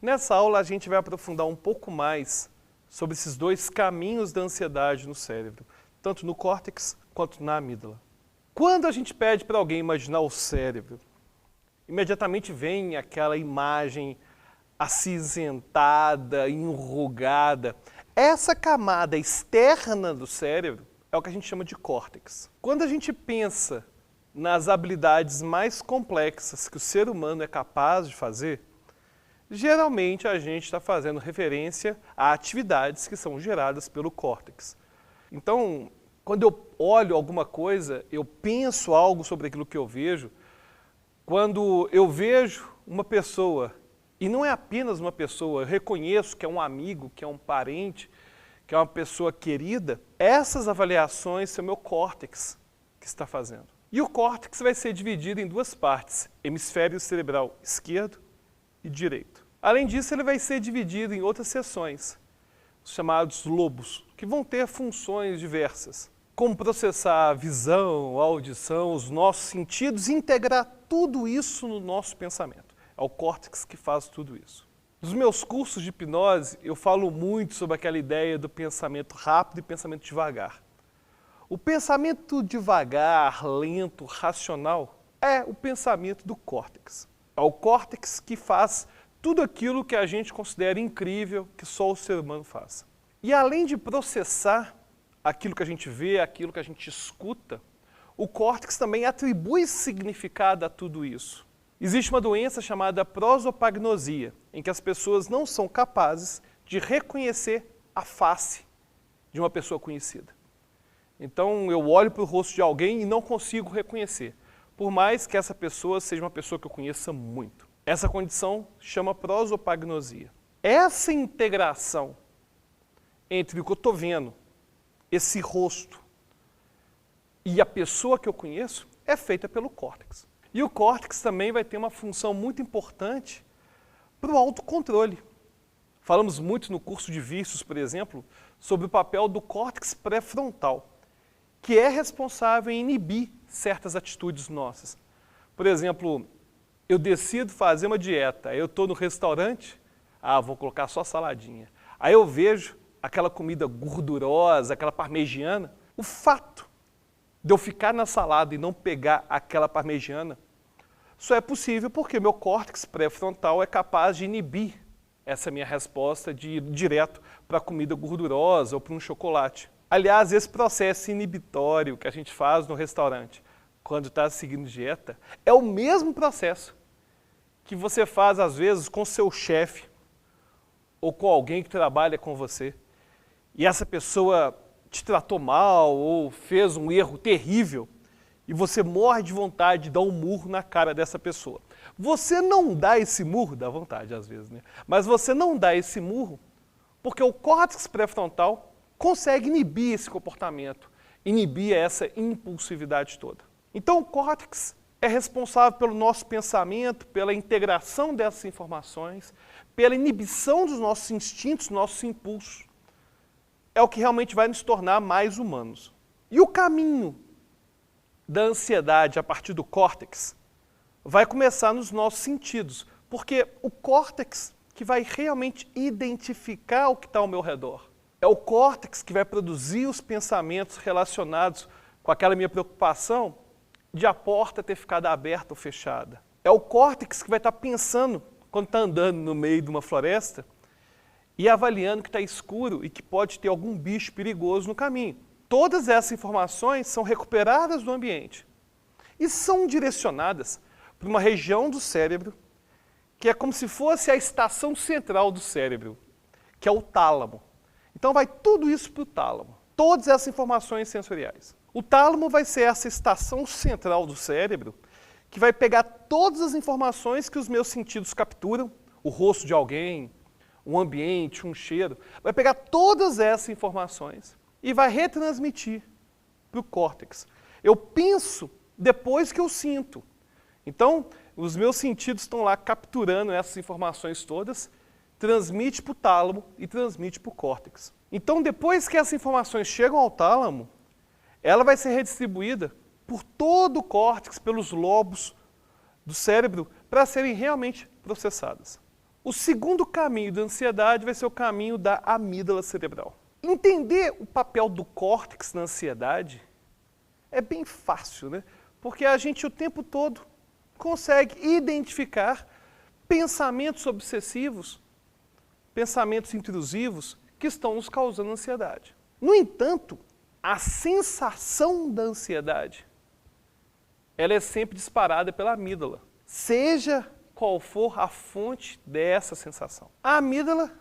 Nessa aula a gente vai aprofundar um pouco mais sobre esses dois caminhos da ansiedade no cérebro, tanto no córtex quanto na amígdala. Quando a gente pede para alguém imaginar o cérebro, imediatamente vem aquela imagem acinzentada, enrugada. Essa camada externa do cérebro é o que a gente chama de córtex. Quando a gente pensa nas habilidades mais complexas que o ser humano é capaz de fazer, geralmente a gente está fazendo referência a atividades que são geradas pelo córtex. Então, quando eu olho alguma coisa, eu penso algo sobre aquilo que eu vejo. Quando eu vejo uma pessoa, e não é apenas uma pessoa, eu reconheço que é um amigo, que é um parente, que é uma pessoa querida, essas avaliações são o meu córtex que está fazendo. E o córtex vai ser dividido em duas partes, hemisfério cerebral esquerdo e direito. Além disso, ele vai ser dividido em outras seções, os chamados lobos, que vão ter funções diversas, como processar a visão, a audição, os nossos sentidos e integrar tudo isso no nosso pensamento. É o córtex que faz tudo isso. Nos meus cursos de hipnose, eu falo muito sobre aquela ideia do pensamento rápido e pensamento devagar. O pensamento devagar, lento, racional, é o pensamento do córtex. É o córtex que faz tudo aquilo que a gente considera incrível, que só o ser humano faz. E além de processar aquilo que a gente vê, aquilo que a gente escuta, o córtex também atribui significado a tudo isso. Existe uma doença chamada prosopagnosia, em que as pessoas não são capazes de reconhecer a face de uma pessoa conhecida. Então eu olho para o rosto de alguém e não consigo reconhecer, por mais que essa pessoa seja uma pessoa que eu conheça muito. Essa condição chama prosopagnosia. Essa integração entre o que eu estou vendo, esse rosto, e a pessoa que eu conheço, é feita pelo córtex. E o córtex também vai ter uma função muito importante para o autocontrole. Falamos muito no curso de vícios, por exemplo, sobre o papel do córtex pré-frontal, que é responsável em inibir certas atitudes nossas. Por exemplo, eu decido fazer uma dieta, aí eu estou no restaurante, vou colocar só saladinha. Aí eu vejo aquela comida gordurosa, aquela parmegiana, o fato de eu ficar na salada e não pegar aquela parmegiana, só é possível porque meu córtex pré-frontal é capaz de inibir essa minha resposta de ir direto para a comida gordurosa ou para um chocolate. Aliás, esse processo inibitório que a gente faz no restaurante, quando está seguindo dieta, é o mesmo processo que você faz, às vezes, com seu chefe ou com alguém que trabalha com você. E essa pessoa te tratou mal ou fez um erro terrível e você morre de vontade de dar um murro na cara dessa pessoa. Você não dá esse murro, dá vontade às vezes, né? Mas você não dá esse murro porque o córtex pré-frontal consegue inibir esse comportamento, inibir essa impulsividade toda. Então o córtex é responsável pelo nosso pensamento, pela integração dessas informações, pela inibição dos nossos instintos, nossos impulsos. É o que realmente vai nos tornar mais humanos. E o caminho da ansiedade a partir do córtex vai começar nos nossos sentidos, porque o córtex que vai realmente identificar o que está ao meu redor. É o córtex que vai produzir os pensamentos relacionados com aquela minha preocupação de a porta ter ficado aberta ou fechada. É o córtex que vai estar pensando, quando está andando no meio de uma floresta, e avaliando que está escuro e que pode ter algum bicho perigoso no caminho. Todas essas informações são recuperadas do ambiente e são direcionadas para uma região do cérebro que é como se fosse a estação central do cérebro, que é o tálamo. Então vai tudo isso para o tálamo, todas essas informações sensoriais. O tálamo vai ser essa estação central do cérebro que vai pegar todas as informações que os meus sentidos capturam, o rosto de alguém, um ambiente, um cheiro, vai pegar todas essas informações e vai retransmitir para o córtex. Eu penso depois que eu sinto. Então, os meus sentidos estão lá capturando essas informações todas, transmite para o tálamo e transmite para o córtex. Então, depois que essas informações chegam ao tálamo, ela vai ser redistribuída por todo o córtex, pelos lobos do cérebro, para serem realmente processadas. O segundo caminho da ansiedade vai ser o caminho da amígdala cerebral. Entender o papel do córtex na ansiedade é bem fácil, né? Porque a gente o tempo todo consegue identificar pensamentos obsessivos, pensamentos intrusivos que estão nos causando ansiedade. No entanto, a sensação da ansiedade, ela é sempre disparada pela amígdala, seja qual for a fonte dessa sensação. A amígdala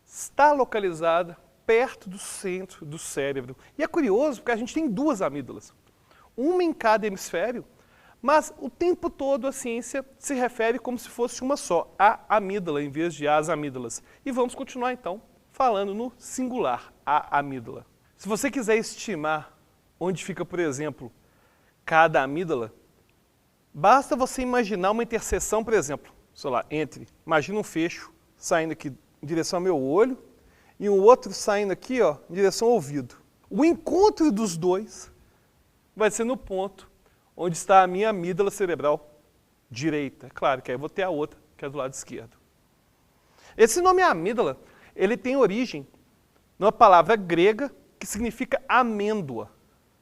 está localizada perto do centro do cérebro. E é curioso porque a gente tem duas amígdalas, uma em cada hemisfério, mas o tempo todo a ciência se refere como se fosse uma só, a amígdala, em vez de as amígdalas. E vamos continuar então falando no singular, a amígdala. Se você quiser estimar onde fica, por exemplo, cada amígdala, basta você imaginar uma interseção, por exemplo, sei lá, imagina um fecho saindo aqui em direção ao meu olho e um outro saindo aqui, ó, em direção ao ouvido. O encontro dos dois vai ser no ponto onde está a minha amígdala cerebral direita. Claro que aí eu vou ter a outra, que é do lado esquerdo. Esse nome amígdala, ele tem origem numa palavra grega que significa amêndoa,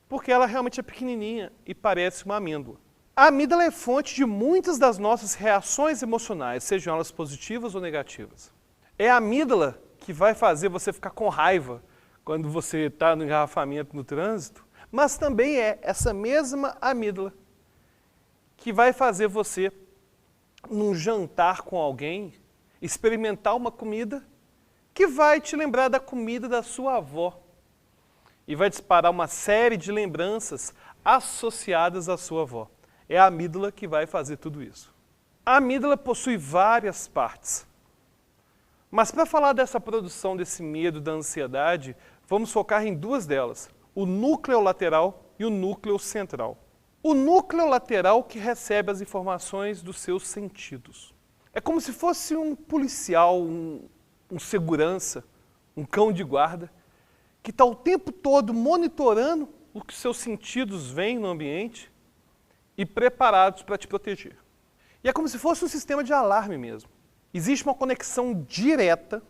porque ela realmente é pequenininha e parece uma amêndoa. A amígdala é fonte de muitas das nossas reações emocionais, sejam elas positivas ou negativas. É a amígdala que vai fazer você ficar com raiva quando você está no engarrafamento no trânsito, mas também é essa mesma amígdala que vai fazer você, num jantar com alguém, experimentar uma comida que vai te lembrar da comida da sua avó e vai disparar uma série de lembranças associadas à sua avó. É a amígdala que vai fazer tudo isso. A amígdala possui várias partes. Mas para falar dessa produção, desse medo, da ansiedade, vamos focar em duas delas, o núcleo lateral e o núcleo central. O núcleo lateral que recebe as informações dos seus sentidos. É como se fosse um policial, um segurança, um cão de guarda, que está o tempo todo monitorando o que seus sentidos veem no ambiente e preparados para te proteger. E é como se fosse um sistema de alarme mesmo. Existe uma conexão direta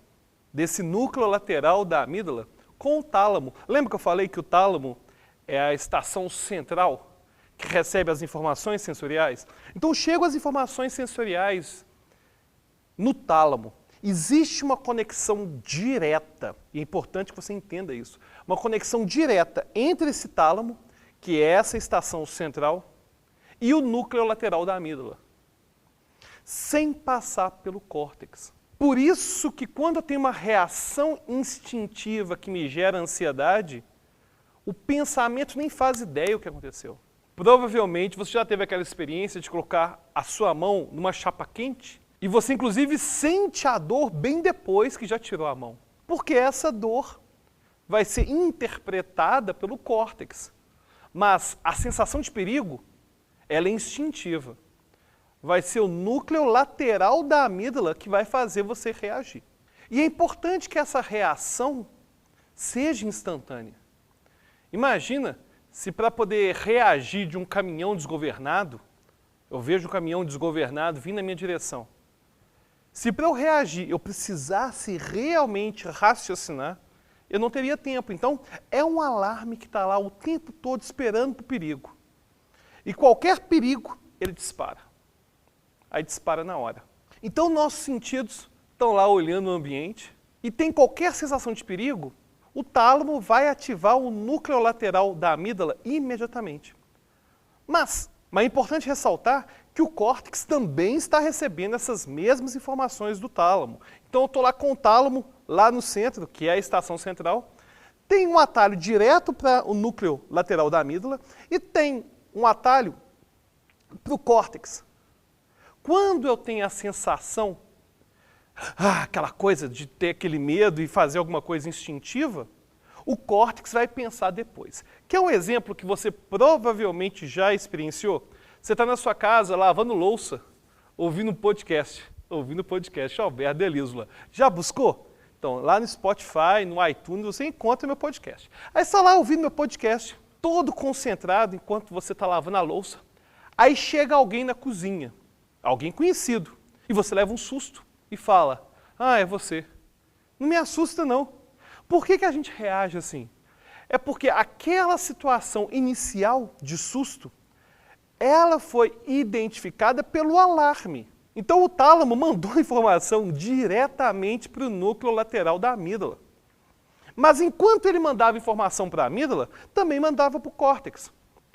desse núcleo lateral da amígdala com o tálamo. Lembra que eu falei que o tálamo é a estação central que recebe as informações sensoriais? Então chegam as informações sensoriais no tálamo. Existe uma conexão direta, e é importante que você entenda isso, uma conexão direta entre esse tálamo, que é essa estação central, e o núcleo lateral da amígdala, sem passar pelo córtex. Por isso que quando eu tenho uma reação instintiva que me gera ansiedade, o pensamento nem faz ideia do que aconteceu. Provavelmente você já teve aquela experiência de colocar a sua mão numa chapa quente e você inclusive sente a dor bem depois que já tirou a mão. Porque essa dor vai ser interpretada pelo córtex. Mas a sensação de perigo, ela é instintiva. Vai ser o núcleo lateral da amígdala que vai fazer você reagir. E é importante que essa reação seja instantânea. Imagina se para poder reagir de um caminhão desgovernado, eu vejo um caminhão desgovernado vindo na minha direção. Se para eu reagir eu precisasse realmente raciocinar, eu não teria tempo. Então, é um alarme que está lá o tempo todo esperando para o perigo. E qualquer perigo, ele dispara. Aí dispara na hora. Então, nossos sentidos estão lá olhando o ambiente e tem qualquer sensação de perigo, o tálamo vai ativar o núcleo lateral da amígdala imediatamente. Mas é importante ressaltar que o córtex também está recebendo essas mesmas informações do tálamo. Então, eu estou lá com o tálamo, lá no centro, que é a estação central, tem um atalho direto para o núcleo lateral da amígdala e tem um atalho para o córtex. Quando eu tenho a sensação, aquela coisa de ter aquele medo e fazer alguma coisa instintiva, o córtex vai pensar depois. Quer um exemplo que você provavelmente já experienciou? Você está na sua casa lavando louça, ouvindo podcast, Alberto Delísula. Já buscou? Então, lá no Spotify, no iTunes, você encontra meu podcast. Aí você está lá ouvindo meu podcast, todo concentrado enquanto você está lavando a louça. Aí chega alguém na cozinha, alguém conhecido, e você leva um susto e fala, ah, é você. Não me assusta não. Por que a gente reage assim? É porque aquela situação inicial de susto, ela foi identificada pelo alarme. Então o tálamo mandou a informação diretamente para o núcleo lateral da amígdala. Mas enquanto ele mandava informação para a amígdala, também mandava para o córtex.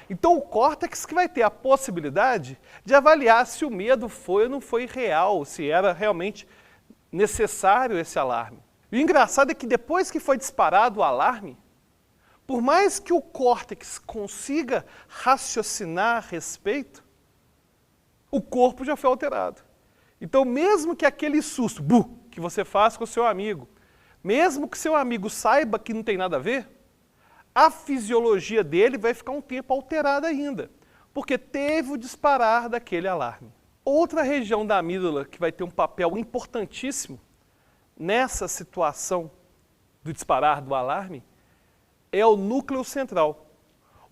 Então o córtex que vai ter a possibilidade de avaliar se o medo foi ou não foi real, se era realmente necessário esse alarme. E o engraçado é que depois que foi disparado o alarme, por mais que o córtex consiga raciocinar a respeito, o corpo já foi alterado. Então, mesmo que aquele susto que você faz com o seu amigo, mesmo que seu amigo saiba que não tem nada a ver, a fisiologia dele vai ficar um tempo alterada ainda, porque teve o disparar daquele alarme. Outra região da amígdala que vai ter um papel importantíssimo nessa situação do disparar do alarme é o núcleo central.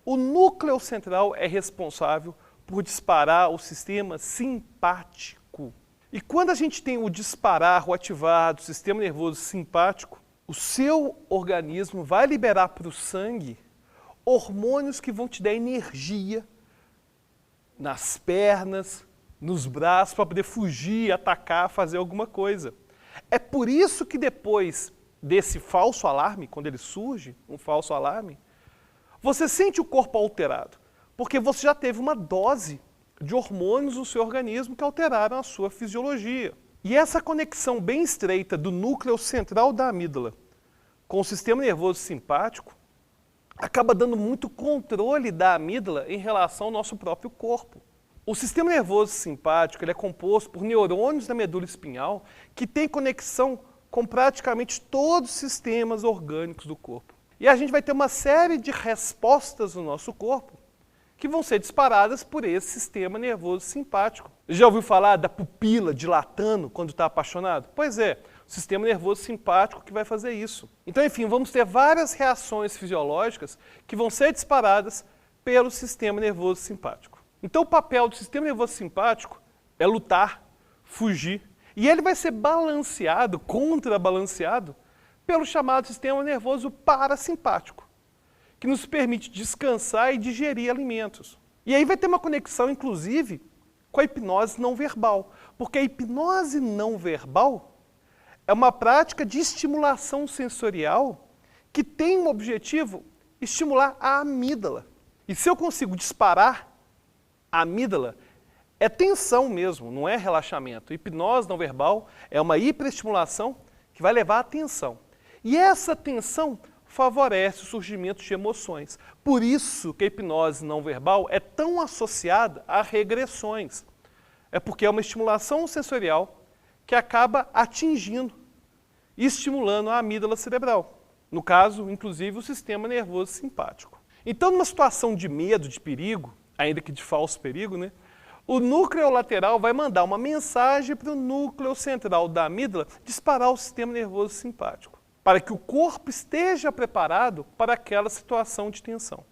O núcleo central é responsável por disparar o sistema simpático. E quando a gente tem o disparar, o ativar do sistema nervoso simpático, o seu organismo vai liberar para o sangue hormônios que vão te dar energia nas pernas, nos braços, para poder fugir, atacar, fazer alguma coisa. É por isso que depois desse falso alarme, quando ele surge, um falso alarme, você sente o corpo alterado, porque você já teve uma dose de hormônios no seu organismo que alteraram a sua fisiologia. E essa conexão bem estreita do núcleo central da amígdala com o sistema nervoso simpático acaba dando muito controle da amígdala em relação ao nosso próprio corpo. O sistema nervoso simpático ele é composto por neurônios da medula espinhal que tem conexão com praticamente todos os sistemas orgânicos do corpo. E a gente vai ter uma série de respostas no nosso corpo que vão ser disparadas por esse sistema nervoso simpático. Já ouviu falar da pupila dilatando quando está apaixonado? Pois é, o sistema nervoso simpático que vai fazer isso. Então, enfim, vamos ter várias reações fisiológicas que vão ser disparadas pelo sistema nervoso simpático. Então, o papel do sistema nervoso simpático é lutar, fugir, e ele vai ser balanceado, contrabalanceado, pelo chamado sistema nervoso parasimpático, que nos permite descansar e digerir alimentos. E aí vai ter uma conexão, inclusive, com a hipnose não verbal, porque a hipnose não verbal é uma prática de estimulação sensorial que tem um objetivo, estimular a amígdala. E se eu consigo disparar a amígdala, é tensão mesmo, não é relaxamento. Hipnose não verbal é uma hiperestimulação que vai levar à tensão. E essa tensão favorece o surgimento de emoções. Por isso que a hipnose não verbal é tão associada a regressões. É porque é uma estimulação sensorial que acaba atingindo e estimulando a amígdala cerebral. No caso, inclusive, o sistema nervoso simpático. Então, numa situação de medo, de perigo, ainda que de falso perigo, né, o núcleo lateral vai mandar uma mensagem para o núcleo central da amígdala disparar o sistema nervoso simpático, para que o corpo esteja preparado para aquela situação de tensão.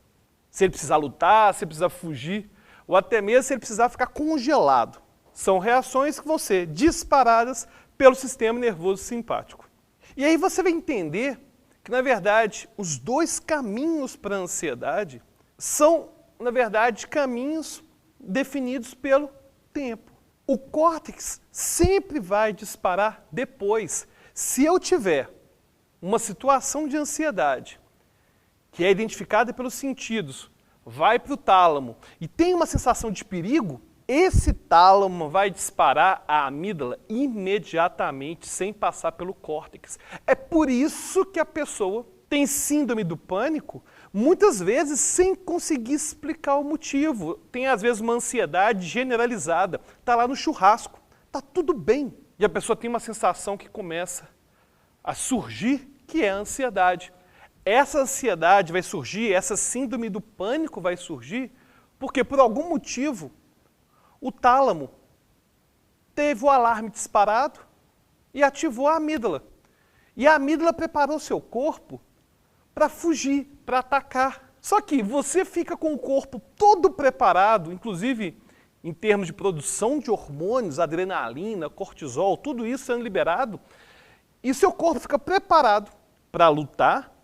Se ele precisar lutar, se ele precisar fugir, ou até mesmo se ele precisar ficar congelado. São reações que vão ser disparadas pelo sistema nervoso simpático. E aí você vai entender que, na verdade, os dois caminhos para a ansiedade são, na verdade, caminhos definidos pelo tempo. O córtex sempre vai disparar depois. Se eu tiver uma situação de ansiedade que é identificada pelos sentidos, vai para o tálamo e tem uma sensação de perigo, esse tálamo vai disparar a amígdala imediatamente, sem passar pelo córtex. É por isso que a pessoa tem síndrome do pânico, muitas vezes sem conseguir explicar o motivo. Tem, às vezes, uma ansiedade generalizada. Está lá no churrasco, está tudo bem. E a pessoa tem uma sensação que começa a surgir, que é a ansiedade. Essa ansiedade vai surgir, essa síndrome do pânico vai surgir, porque por algum motivo o tálamo teve o alarme disparado e ativou a amígdala. E a amígdala preparou seu corpo para fugir, para atacar. Só que você fica com o corpo todo preparado, inclusive em termos de produção de hormônios, adrenalina, cortisol, tudo isso sendo liberado, e seu corpo fica preparado para lutar,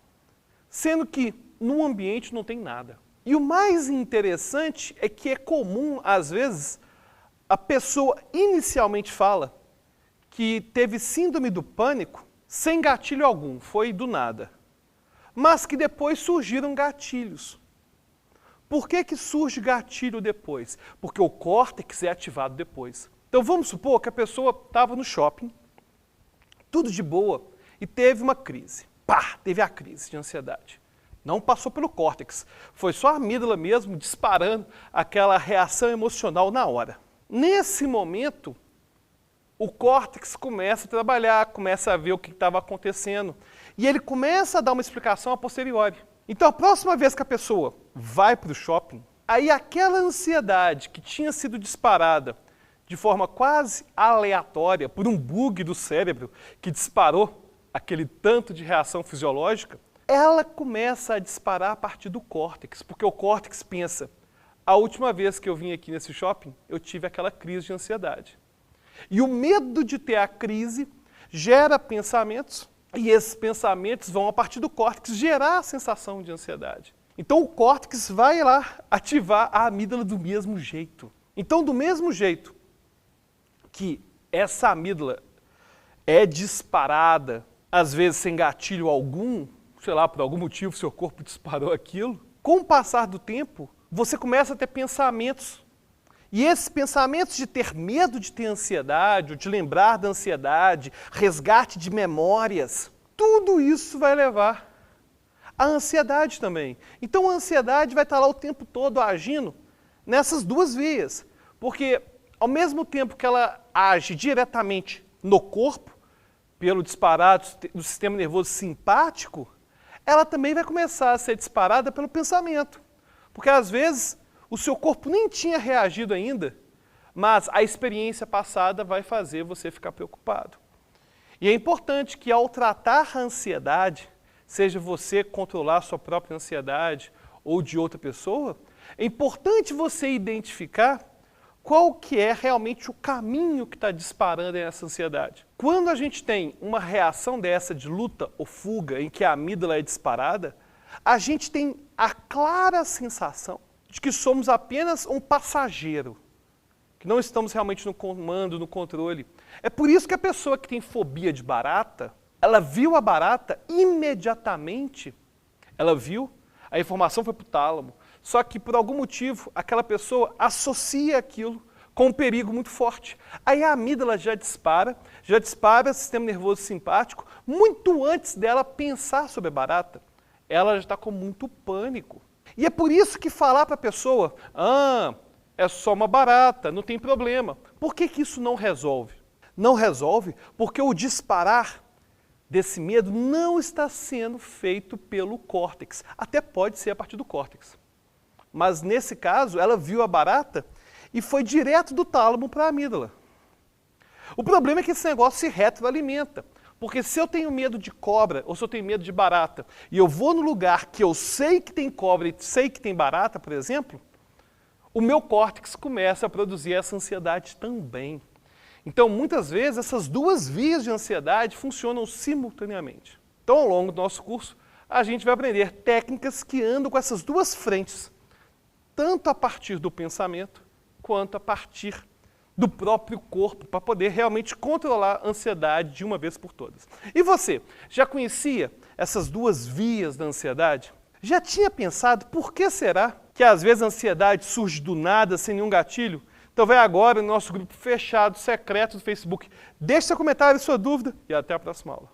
sendo que no ambiente não tem nada. E o mais interessante é que é comum, às vezes, a pessoa inicialmente fala que teve síndrome do pânico sem gatilho algum, foi do nada. Mas que depois surgiram gatilhos. Por que surge gatilho depois? Porque o córtex é ativado depois. Então vamos supor que a pessoa estava no shopping, tudo de boa, e teve uma crise. Pá, teve a crise de ansiedade. Não passou pelo córtex, foi só a amígdala mesmo disparando aquela reação emocional na hora. Nesse momento, o córtex começa a trabalhar, começa a ver o que estava acontecendo, e ele começa a dar uma explicação a posteriori. Então, a próxima vez que a pessoa vai para o shopping, aí aquela ansiedade que tinha sido disparada de forma quase aleatória por um bug do cérebro que disparou aquele tanto de reação fisiológica, ela começa a disparar a partir do córtex, porque o córtex pensa, a última vez que eu vim aqui nesse shopping, eu tive aquela crise de ansiedade. E o medo de ter a crise gera pensamentos, e esses pensamentos vão, a partir do córtex, gerar a sensação de ansiedade. Então o córtex vai lá ativar a amígdala do mesmo jeito. Então, do mesmo jeito que essa amígdala é disparada, às vezes sem gatilho algum, sei lá, por algum motivo seu corpo disparou aquilo, com o passar do tempo, você começa a ter pensamentos. E esses pensamentos de ter medo de ter ansiedade, ou de lembrar da ansiedade, resgate de memórias, tudo isso vai levar à ansiedade também. Então a ansiedade vai estar lá o tempo todo agindo nessas duas vias. Porque ao mesmo tempo que ela age diretamente no corpo, pelo disparado do sistema nervoso simpático, ela também vai começar a ser disparada pelo pensamento. Porque às vezes o seu corpo nem tinha reagido ainda, mas a experiência passada vai fazer você ficar preocupado. E é importante que ao tratar a ansiedade, seja você controlar a sua própria ansiedade ou de outra pessoa, é importante você identificar qual que é realmente o caminho que está disparando essa ansiedade. Quando a gente tem uma reação dessa de luta ou fuga, em que a amígdala é disparada, a gente tem a clara sensação de que somos apenas um passageiro, que não estamos realmente no comando, no controle. É por isso que a pessoa que tem fobia de barata, ela viu a barata imediatamente, ela viu, a informação foi para o tálamo, só que por algum motivo aquela pessoa associa aquilo com um perigo muito forte. Aí a amígdala já dispara o sistema nervoso simpático muito antes dela pensar sobre a barata. Ela já está com muito pânico. E é por isso que falar para a pessoa, é só uma barata, não tem problema. Por que isso não resolve? Não resolve porque o disparar desse medo não está sendo feito pelo córtex. Até pode ser a partir do córtex. Mas nesse caso, ela viu a barata e foi direto do tálamo para a amígdala. O problema é que esse negócio se retroalimenta. Porque se eu tenho medo de cobra ou se eu tenho medo de barata e eu vou no lugar que eu sei que tem cobra e sei que tem barata, por exemplo, o meu córtex começa a produzir essa ansiedade também. Então, muitas vezes, essas duas vias de ansiedade funcionam simultaneamente. Então, ao longo do nosso curso, a gente vai aprender técnicas que andam com essas duas frentes, tanto a partir do pensamento, quanto a partir do próprio corpo, para poder realmente controlar a ansiedade de uma vez por todas. E você, já conhecia essas duas vias da ansiedade? Já tinha pensado por que será que às vezes a ansiedade surge do nada, sem nenhum gatilho? Então vai agora no nosso grupo fechado, secreto do Facebook. Deixe seu comentário, sua dúvida e até a próxima aula.